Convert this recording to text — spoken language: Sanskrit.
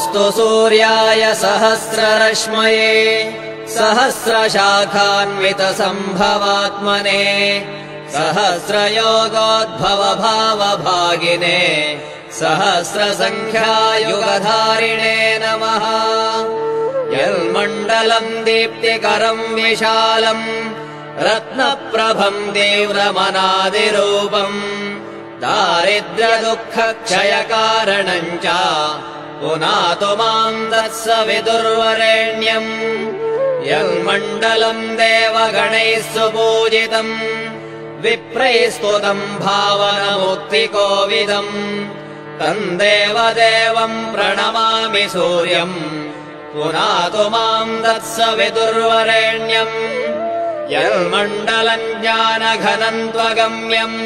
नमोऽस्तु सूर्याय सहस्ररश्मये सहस्रशाखान्वितसम्भवात्मने सहस्रयोगोद्भवभावभागिने सहस्रसङ्ख्यायुगधारिणे नमः। यन्मण्डलम् दीप्तिकरम् विशालम् रत्नप्रभम् तीव्रमनादिरूपम् दारिद्र्यदुःखक्षयकारणम् च पुनातु माम् तत्सवितुर्वरेण्यम्। यन्मण्डलम् देवगणैः सुपूजितम् विप्रैः स्तुतम् भावनमुक्तिकोविदम् तम् देवदेवम् प्रणमामि सूर्यम् पुनातु माम् तत्सवितुर्वरेण्यम्। यन्मण्डलम् ज्ञानघनम् त्वगम्यम्